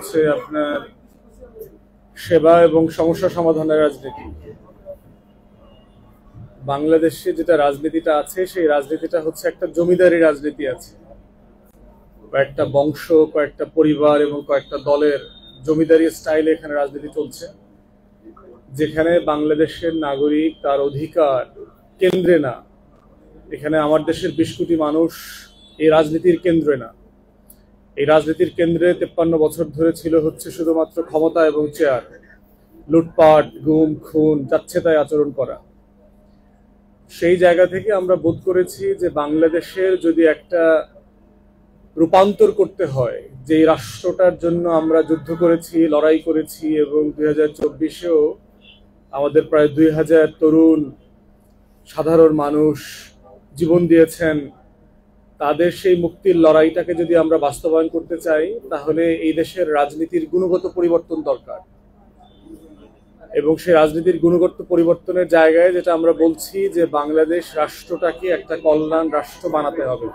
হচ্ছে আপনার সেবা এবং সমস্যা সমাধানের রাজনীতি। বাংলাদেশে যেটা রাজনীতিটা আছে সেই রাজনীতিটা হচ্ছে একটা জমিদারি রাজনীতি আছে। কয়েকটা বংশ, কয়েকটা পরিবার এবং কয়েকটা দলের জমিদারি স্টাইলে এখানে রাজনীতি চলছে, যেখানে বাংলাদেশের নাগরিক তার অধিকার কেন্দ্রে না। এখানে আমার দেশের 20 কোটি মানুষ এই রাজনীতির কেন্দ্রে না। এই রাজনীতির কেন্দ্রে 53 বছর ধরে ছিল হচ্ছে শুধুমাত্র ক্ষমতা এবং চেয়ার, লুটপাট, গুম, খুন, যাচ্ছে তাই আচরণ করা। সেই জায়গা থেকে আমরা বোধ করেছি যে বাংলাদেশের যদি একটা রূপান্তর করতে হয়, যে এই রাষ্ট্রটার জন্য আমরা যুদ্ধ করেছি, লড়াই করেছি এবং 2024-এও আমাদের প্রায় 2000 তরুণ সাধারণ মানুষ জীবন দিয়েছেন, তাদের সেই মুক্তির লড়াইটাকে যদি আমরা বাস্তবায়ন করতে চাই, তাহলে এই দেশের রাজনীতির গুণগত পরিবর্তন দরকার। এবং সেই রাজনীতির গুণগত পরিবর্তনের জায়গায় যেটা আমরা বলছি যে বাংলাদেশ রাষ্ট্রটাকে একটা কল্যাণ রাষ্ট্র বানাতে হবে।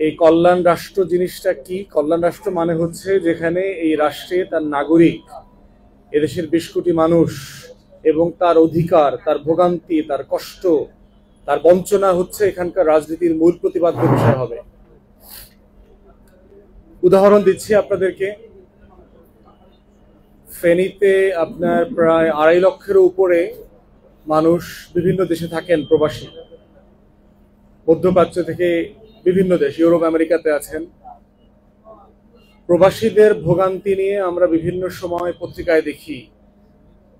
এই কল্যাণ রাষ্ট্র জিনিসটা কি? কল্যাণ রাষ্ট্র মানে হচ্ছে যেখানে এই রাষ্ট্রে তার নাগরিক, এদেশের 20 কোটি মানুষ এবং তার অধিকার, তার ভোগান্তি, তার কষ্ট, তার বঞ্চনা হচ্ছে এখানকার রাজনীতির মূল প্রতিপাদ্য বিষয় হবে। উদাহরণ দিচ্ছি আপনাদেরকে। ফেনীতে আপনার প্রায় 2.5 লক্ষের উপরে মানুষ বিভিন্ন দেশে থাকেন, প্রবাসী, মধ্যপ্রাচ্য থেকে বিভিন্ন দেশ, ইউরোপ আমেরিকাতে আছেন। প্রবাসীদের ভোগান্তি নিয়ে আমরা বিভিন্ন সময় পত্রিকায় দেখি।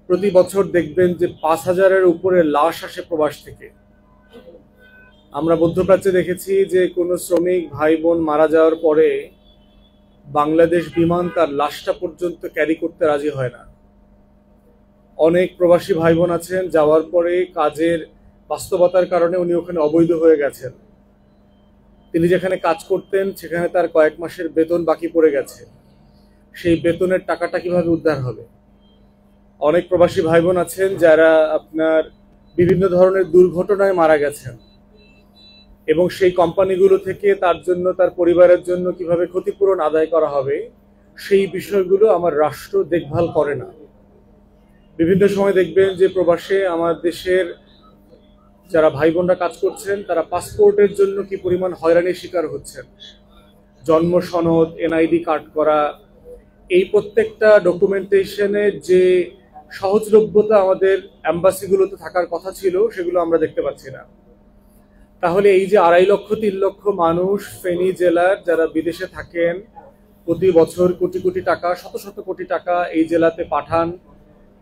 প্রতি বছর দেখবেন যে 5000-এর উপরে লাশ আসে প্রবাস থেকে। আমরা মধ্যপ্রাচ্যে দেখেছি যে কোনো শ্রমিক ভাই বোন মারা যাওয়ার পরে বাংলাদেশ বিমান তার লাশটা পর্যন্ত ক্যারি করতে রাজি হয় না। অনেক প্রবাসী ভাই বোন আছেন যাওয়ার পরে কাজের বাস্তবতার কারণে উনি ওখানে অবৈধ হয়ে গেছেন। তিনি যেখানে কাজ করতেন সেখানে তার কয়েক মাসের বেতন বাকি পড়ে গেছে। সেই বেতনের টাকাটা কিভাবে উদ্ধার হবে? অনেক প্রবাসী ভাই বোন আছেন যারা আপনার বিভিন্ন ধরনের দুর্ঘটনায় মারা গেছেন, এবং সেই কোম্পানিগুলো থেকে তার জন্য, তার পরিবারের জন্য কিভাবে ক্ষতিপূরণ আদায় করা হবে, সেই বিষয়গুলো আমার রাষ্ট্র দেখভাল করে না। বিভিন্ন সময় দেখবেন যে প্রবাসে আমার দেশের যারা ভাই বোনরা কাজ করছেন তারা পাসপোর্টের জন্য কি পরিমাণ হয়রানির শিকার হচ্ছেন। জন্ম সনদ, এনআইডি কার্ড করা, এই প্রত্যেকটা ডকুমেন্টেশনের যে সহজলভ্যতা আমাদের অ্যাম্বাসিগুলোতে থাকার কথা ছিল, সেগুলো আমরা দেখতে পাচ্ছি না। তাহলে এই যে 2.5 লক্ষ 3 লক্ষ মানুষ ফেনী জেলার যারা বিদেশে থাকেন, প্রতি বছর কোটি কোটি টাকা, শত শত কোটি টাকা এই জেলাতে পাঠান,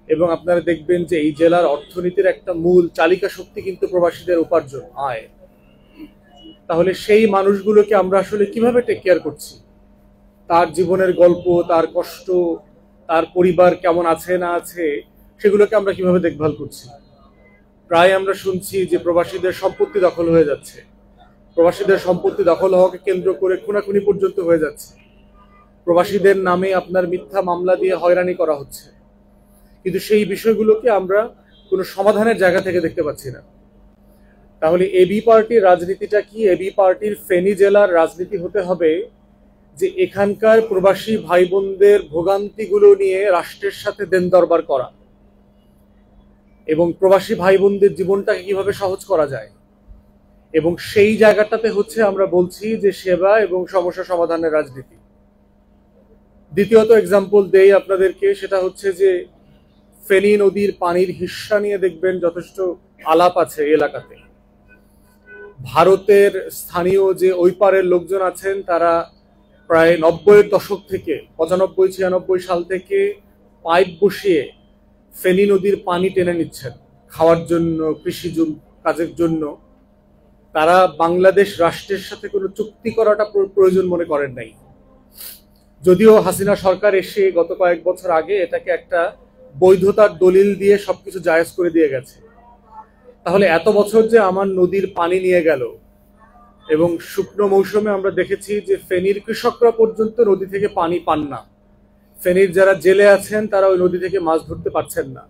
এবং আপনারা দেখবেন যে এই জেলার অর্থনীতির একটা মূল চালিকা শক্তি কিন্তু প্রবাসীদের উপার্জন, আয়। তাহলে সেই মানুষগুলোকে আমরা আসলে কিভাবে টেক কেয়ার করছি? তার জীবনের গল্প, তার কষ্ট, তার পরিবার কেমন আছে না আছে, সেগুলোকে আমরা কিভাবে দেখভাল করছি? প্রায় আমরা শুনছি যে প্রবাসীদের সম্পত্তি দখল হয়ে যাচ্ছে, প্রবাসীদের সম্পত্তি দখল হওয়াকে কেন্দ্র করে খুনাখুনি পর্যন্ত হয়ে যাচ্ছে, প্রবাসীদের নামে আপনার মিথ্যা মামলা দিয়ে হয়রানি করা হচ্ছে। কিন্তু সেই বিষয়গুলোকে আমরা কোনো সমাধানের জায়গা থেকে দেখতে পাচ্ছি না। তাহলে এবি পার্টির রাজনীতিটা কি? এবি পার্টির ফেনী জেলার রাজনীতি হতে হবে যে এখানকার প্রবাসী ভাই বোনদের ভোগান্তিগুলো নিয়ে রাষ্ট্রের সাথে দেন দরবার করা, এবং প্রবাসী ভাই বোনদের জীবনটাকে কিভাবে সহজ করা যায়। এবং সেই জায়গাটাতে হচ্ছে আমরা বলছি যে সেবা এবং সমস্যা সমাধানের রাজনীতি। দ্বিতীয়ত এক্সাম্পল দেই আপনাদেরকে, সেটা হচ্ছে যে ফেনী নদীর পানির হিস্সা নিয়ে দেখবেন যথেষ্ট আলাপ আছে এলাকাতে। ভারতের স্থানীয় যে ওই পারের লোকজন আছেন তারা প্রায় 90-এর দশক থেকে, 95-96 সাল থেকে পাইপ বসিয়ে ফেনী নদীর পানি টেনে নিচ্ছেন খাওয়ার জন্য, কৃষি কাজের জন্য। তারা বাংলাদেশ রাষ্ট্রের সাথে কোনো চুক্তি করাটা প্রয়োজন মনে করেন নাই। যদিও হাসিনা সরকার এসে গত কয়েক বছর আগে এটাকে একটা বৈধতার দলিল দিয়ে সবকিছু জায়েজ করে দিয়ে গেছে। তাহলে এত বছর যে আমার নদীর পানি নিয়ে গেল, এবং শুকনো মৌসুমে আমরা দেখেছি যে ফেনীর কৃষকরা পর্যন্ত নদী থেকে পানি পান না। ফেনীর যারা জেলে আছেন তারা ওই নদী থেকে মাছ ধরতে পারছেন না।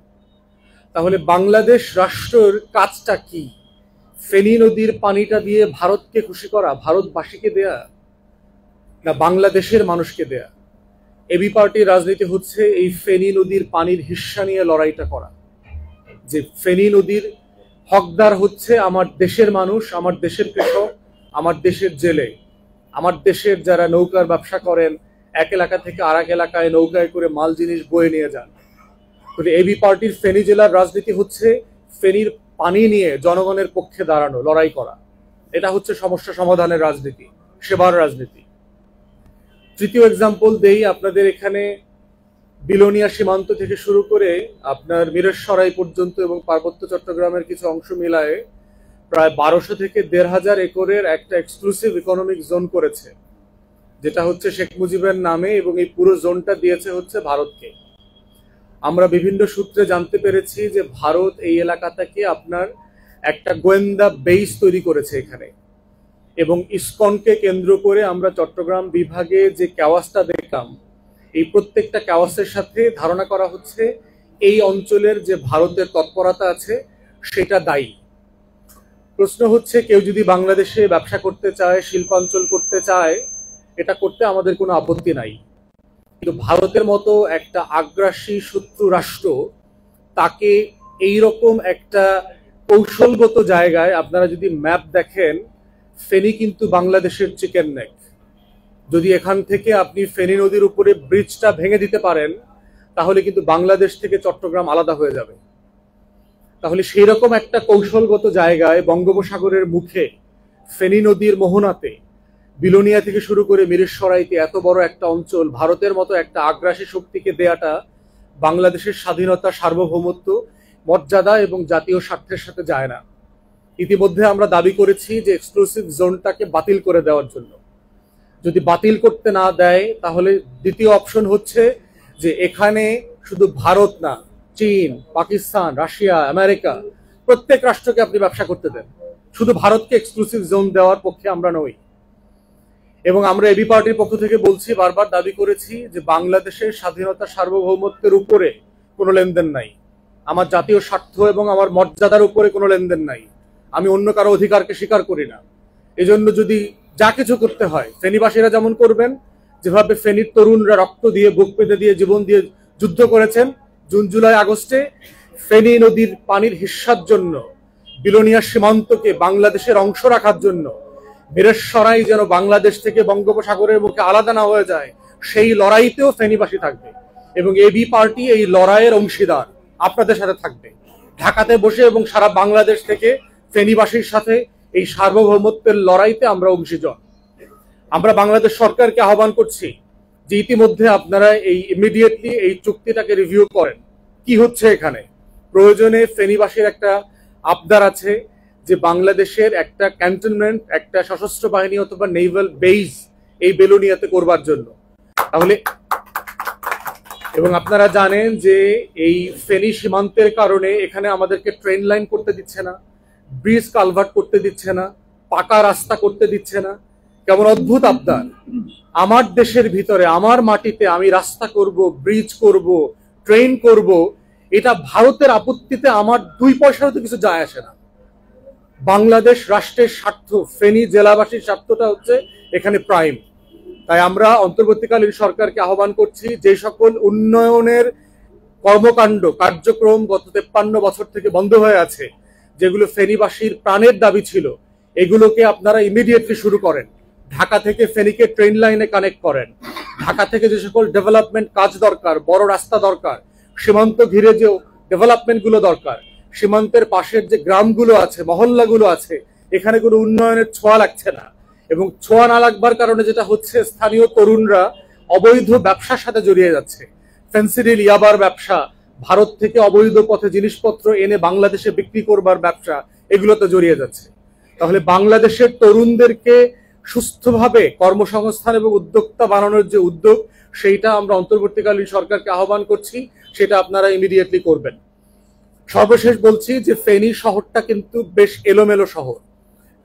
তাহলে বাংলাদেশ রাষ্ট্রের কাজটা কি? ফেনী নদীর পানিটা দিয়ে ভারতকে খুশি করা, ভারতবাসীকে দেয়া, না বাংলাদেশের মানুষকে দেয়া? এবি পার্টির রাজনীতি হচ্ছে এই ফেনী নদীর পানির হিস্সা নিয়ে লড়াইটা করা, যে ফেনী নদীর হকদার হচ্ছে আমার দেশের মানুষ, আমার দেশের কৃষক, আমার দেশের জেলে, আমার দেশের যারা নৌকার ব্যবসা করেন, এক এলাকা থেকে আর এক এলাকায় নৌকায় করে মাল জিনিস বয়ে নিয়ে যান। এবি পার্টির ফেনী জেলার রাজনীতি হচ্ছে ফেনীর পানি নিয়ে জনগণের পক্ষে দাঁড়ানো, লড়াই করা। এটা হচ্ছে সমস্যা সমাধানের রাজনীতি, সেবার রাজনীতি। তৃতীয় এক্সাম্পল দেই আপনাদের, এখানে বিলোনিয়া সীমান্ত থেকে শুরু করে আপনার মিরেশসরাই পর্যন্ত এবং পার্বত্য চট্টগ্রামের কিছু অংশ মিলায়ে প্রায় 1200 থেকে 1500 একরের একটা এক্সক্লুসিভ ইকোনমিক জোন করেছে, যেটা হচ্ছে শেখ মুজিবের নামে, এবং এই পুরো জোনটা দিয়েছে হচ্ছে ভারতকে। আমরা বিভিন্ন সূত্রে জানতে পেরেছি যে ভারত এই এলাকাটাকে আপনার একটা গোয়েন্দা বেস তৈরি করেছে এখানে, এবং ইসকনকে কেন্দ্র করে আমরা চট্টগ্রাম বিভাগে যে ক্যাওয়াসটা দেখলাম, এই প্রত্যেকটা ক্যাওয়াসের সাথে ধারণা করা হচ্ছে এই অঞ্চলের যে ভারতের তৎপরতা আছে সেটা দায়ী। প্রশ্ন হচ্ছে, কেউ যদি বাংলাদেশে ব্যবসা করতে চায়, শিল্পাঞ্চল করতে চায়, এটা করতে আমাদের কোনো আপত্তি নাই, কিন্তু ভারতের মতো একটা আগ্রাসী শত্রু রাষ্ট্র তাকে এইরকম একটা কৌশলগত জায়গায়, আপনারা যদি ম্যাপ দেখেন, ফেনী কিন্তু বাংলাদেশের চিকেন নেক। যদি এখান থেকে আপনি ফেনী নদীর উপরে ব্রিজটা ভেঙে দিতে পারেন, তাহলে কিন্তু বাংলাদেশ থেকে চট্টগ্রাম আলাদা হয়ে যাবে। তাহলে সেই রকম একটা কৌশলগত জায়গায় বঙ্গোপসাগরের মুখে ফেনী নদীর মোহনাতে বিলোনিয়া থেকে শুরু করে মিরেশসরাইতে এত বড় একটা অঞ্চল ভারতের মতো একটা আগ্রাসী শক্তিকে দেয়াটা বাংলাদেশের স্বাধীনতা, সার্বভৌমত্ব, মর্যাদা এবং জাতীয় স্বার্থের সাথে যায় না। ইতিমধ্যে আমরা দাবি করেছি যে এক্সক্লুসিভ জোনটাকে বাতিল করে দেওয়ার জন্য। যদি বাতিল করতে না দেয়, তাহলে দ্বিতীয় অপশন হচ্ছে যে এখানে শুধু ভারত না, চীন, পাকিস্তান, রাশিয়া, আমেরিকা, প্রত্যেক রাষ্ট্রকে আপনি ব্যবসা করতে দেন, শুধু ভারতকে এক্সক্লুসিভ জোন দেওয়ার পক্ষে আমরা নই। এবং আমরা এবি পার্টির পক্ষ থেকে বলছি, বারবার দাবি করেছি যে বাংলাদেশের স্বাধীনতা, সার্বভৌমত্বের উপরে কোনো লেনদেন নাই, আমার জাতীয় স্বার্থ এবং আমার মর্যাদার উপরে কোনো লেনদেন নাই। আমি অন্য কারো অধিকারকে স্বীকার করি না। এজন্য যদি যা কিছু করতে হয়, ফেনীবাসীরা যেমন করবেন, যেভাবে ফেনীর তরুণরা রক্ত দিয়ে, বুক পেতে দিয়ে, জীবন দিয়ে যুদ্ধ করেছেন জুন, জুলাই, আগস্টে, ফেনী নদীর পানির হিস্সার জন্য, বিলোনিয়া সীমান্তকে বাংলাদেশের অংশ রাখার জন্য, মিরেশসরাই যেন বাংলাদেশ থেকে বঙ্গোপসাগরের মুখে আলাদা না হয়ে যায়, সেই লড়াইতেও ফেনীবাসী থাকবে। এবং এবি পার্টি এই লড়াইয়ের অংশীদার, আপনাদের সাথে থাকবে, ঢাকাতে বসে এবং সারা বাংলাদেশ থেকে ফেনীবাসীর সাথে এই সার্বভৌমত্বের লড়াইতে আমরা অংশীজন। আমরা বাংলাদেশ সরকারকে আহ্বান করছি যে ইতিমধ্যে আপনারা এই ইমিডিয়েটলি এই চুক্তিটাকে রিভিউ করেন, কি হচ্ছে এখানে। প্রয়োজনে ফেনীবাসীর একটা আবদার আছে যে বাংলাদেশের একটা ক্যান্টনমেন্ট, একটা সশস্ত্র বাহিনী অথবা নেভাল বেস এই বেলোনিয়াতে করবার জন্য। তাহলে, এবং আপনারা জানেন যে এই ফেনী সীমান্তের কারণে এখানে আমাদেরকে ট্রেন লাইন করতে দিচ্ছে না, ব্রিজ কালভার্ট করতে দিচ্ছে না, পাকা রাস্তা করতে দিচ্ছে না। কেমন অদ্ভুত আবদার! আমার দেশের ভিতরে, আমার মাটিতে আমি রাস্তা করব, ব্রিজ করব, ট্রেন করব, এটা ভারতের আপত্তিতে আমার 2 পয়সারও তো কিছু যায় আসে না। বাংলাদেশ রাষ্ট্রের স্বার্থ, ফেনী জেলাবাসীর স্বার্থটা হচ্ছে এখানে প্রাইম। তাই আমরা অন্তর্বর্তীকালীন সরকারকে আহ্বান করছি, যে সকল উন্নয়নের কর্মকাণ্ড, কার্যক্রম গত 53 বছর থেকে বন্ধ হয়ে আছে, যেগুলো ফেনীবাসীর প্রাণের দাবি ছিল, এগুলোকে আপনারা ইমিডিয়েটলি শুরু করেন। ঢাকা থেকে ফেনীকে ট্রেন লাইনে কানেক্ট করেন। ঢাকা থেকে যে সকল ডেভেলপমেন্ট কাজ দরকার, বড় রাস্তা দরকার, সীমান্ত ঘিরে যে ডেভেলপমেন্টগুলো দরকার, সীমান্তের পাশের যে গ্রামগুলো আছে, মহল্লাগুলো আছে, এখানে কোনো উন্নয়নের ছোঁয়া লাগছে না। এবং ছোঁয়া না লাগবার কারণে যেটা হচ্ছে, স্থানীয় তরুণরা অবৈধ ব্যবসার সাথে জড়িয়ে যাচ্ছে। ফেন্সিডিল, ইয়াবার ব্যবসা, ভারত থেকে অবৈধ পথে জিনিসপত্র এনে বাংলাদেশে বিক্রি করবার ব্যবসা, এগুলোতে জড়িয়ে যাচ্ছে। তাহলে বাংলাদেশের তরুণদেরকে সুস্থভাবে কর্মসংস্থান এবং উদ্যোক্তা বানানোর যে উদ্যোগ, সেইটা আমরা অন্তর্বর্তীকালীন সরকারকে আহ্বান করছি, সেটা আপনারা ইমিডিয়েটলি করবেন। সর্বশেষ বলছি যে ফেনী শহরটা কিন্তু বেশ এলোমেলো শহর।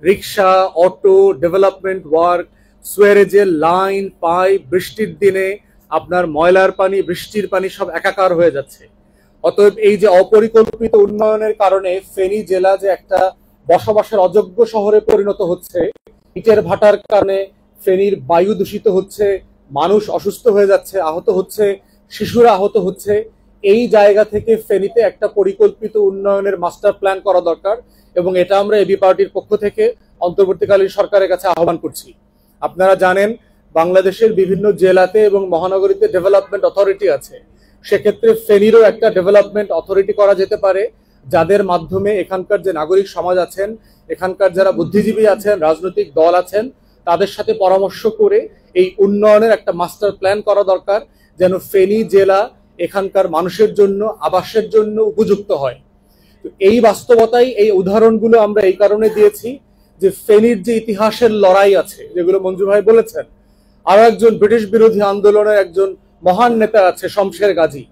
রিক্সা, অটো, ডেভেলপমেন্ট ওয়ার্ক, সুয়ারেজের লাইন, পাইপ, বৃষ্টির দিনে আপনার ময়লার পানি, বৃষ্টির পানি সব একাকার হয়ে যাচ্ছে। অতএব এই যে অপরিকল্পিত উন্নয়নের কারণে ফেনী জেলা যে একটা বসবাসের অযোগ্য শহরে পরিণত হচ্ছে, ইটের ভাটার কারণে ফেনীর বায়ু দূষিত হচ্ছে, মানুষ অসুস্থ হয়ে যাচ্ছে, আহত হচ্ছে, শিশুরা আহত হচ্ছে। এই জায়গা থেকে ফেনীতে একটা পরিকল্পিত উন্নয়নের মাস্টার প্ল্যান করা দরকার, এবং এটা আমরা এবি পার্টির পক্ষ থেকে অন্তর্বর্তীকালীন সরকারের কাছে আহ্বান করছি। আপনারা জানেন বাংলাদেশের বিভিন্ন জেলাতে এবং মহানগরীতে ডেভেলপমেন্ট অথরিটি আছে। সেক্ষেত্রে ফেনীরও একটা ডেভেলপমেন্ট অথরিটি করা যেতে পারে, যাদের মাধ্যমে এখানকার যে নাগরিক সমাজ আছেন, এখানকার যারা বুদ্ধিজীবী আছেন, রাজনৈতিক দল আছেন, তাদের সাথে পরামর্শ করে এই উন্নয়নের একটা মাস্টার প্ল্যান করা দরকার, যেন ফেনী জেলা এখানকার মানুষের জন্য আবাসের জন্য উপযুক্ত হয়। তো এই বাস্তবতাই, এই উদাহরণগুলো আমরা এই কারণে দিয়েছি যে ফেনীর যে ইতিহাসের লড়াই আছে, যেগুলো মঞ্জু ভাই বলেছেন, আরো একজন ব্রিটিশ বিরোধী আন্দোলনের একজন মহান নেতা আছে শমশের গাজী।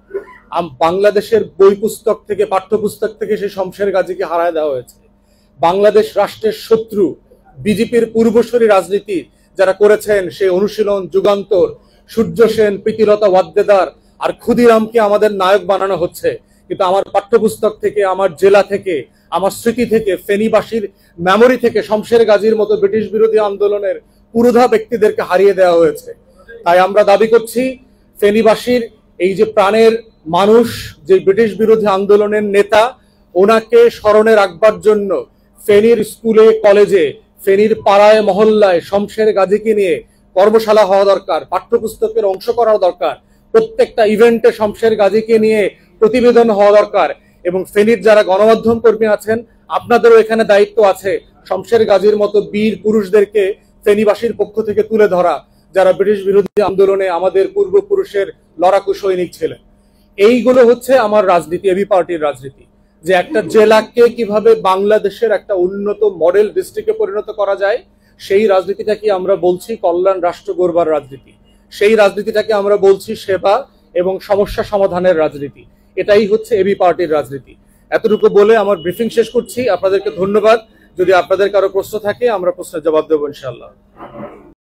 বাংলাদেশের বই পুস্তক থেকে, পাঠ্যপুস্তক থেকে সেই শমশের গাজীকে হারায় দেওয়া হয়েছে। বাংলাদেশ রাষ্ট্রের শত্রু বিজেপির পূর্বসূরি রাজনীতি যারা করেছেন, সেই অনুশীলন, যুগান্তর, সূর্য সেন, প্রীতিলতা ওয়াদ্দেদার আর ক্ষুদিরামকে আমাদের নায়ক বানানো হচ্ছে। কিন্তু আমার পাঠ্যপুস্তক থেকে, আমার জেলা থেকে, আমার স্মৃতি থেকে, ফেনীবাসীর মেমোরি থেকে শমশের গাজীর মতো ব্রিটিশ বিরোধী আন্দোলনের পুরোধা ব্যক্তিদেরকে হারিয়ে দেওয়া হয়েছে। তাই আমরা দাবি করছি ফেনীবাসীর এই যে প্রাণের মানুষ, যে ব্রিটিশ বিরোধী আন্দোলনের নেতা, ওনাকে স্মরণে রাখবার জন্য ফেনীর স্কুলে কলেজে, ফেনীর পাড়ায় মহল্লায় শমশের গাজীকে নিয়ে কর্মশালা হওয়া দরকার, পাঠ্যপুস্তকের অংশ করা দরকার, প্রত্যেকটা ইভেন্টে শমশের গাজীকে নিয়ে প্রতিবেদন হওয়া দরকার। এবং ফেনীর যারা গণমাধ্যম কর্মী আছেন, আপনাদেরও এখানে দায়িত্ব আছে শমশের গাজীর মতো বীর পুরুষদেরকে ফেনীবাসীর পক্ষ থেকে তুলে ধরা, যারা ব্রিটিশ বিরোধী আন্দোলনে আমাদের পূর্বপুরুষের লড়াকু সৈনিক ছিলেন। এইগুলো হচ্ছে আমার রাজনীতি, এবি পার্টির রাজনীতি, যে একটা জেলাকে কিভাবে বাংলাদেশের একটা উন্নত মডেল ডিস্ট্রিক্টে পরিণত করা যায়। সেই রাজনীতিটাকে আমরা বলছি কল্যাণ রাষ্ট্র গড়বার রাজনীতি। সেই রাজনীতিটাকে আমরা বলছি সেবা এবং সমস্যা সমাধানের রাজনীতি। এটাই হচ্ছে এবি পার্টির রাজনীতি। এতটুকু বলে আমার ব্রিফিং শেষ করছি। আপনাদেরকে ধন্যবাদ। যদি আপনাদের কারো প্রশ্ন থাকে, আমরা প্রশ্নের জবাব দেবো ইনশাআল্লাহ।